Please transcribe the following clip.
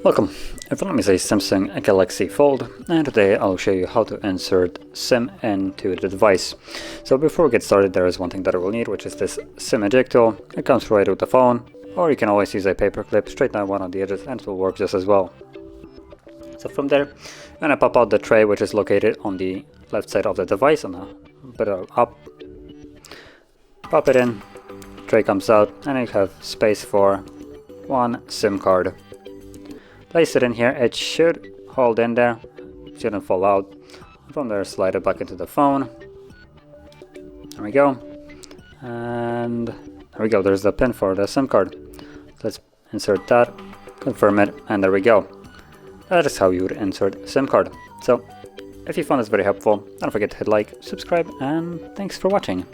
Welcome, in front of me is a Samsung Galaxy Fold, and today I'll show you how to insert SIM into the device. So before we get started, there is one thing that I will need, which is this SIM eject tool. It comes right with the phone, or you can always use a paper clip, straight down one of the edges, and it will work just as well. So from there, I'm going to pop out the tray, which is located on the left side of the device, and I'll put it up, pop it in, tray comes out, and you have space for one SIM card. Place it in here, it should hold in there, shouldn't fall out. From there, slide it back into the phone. There we go. And there we go, there's the pin for the SIM card. Let's insert that, confirm it, and there we go. That is how you would insert SIM card. So, if you found this very helpful, don't forget to hit like, subscribe, and thanks for watching.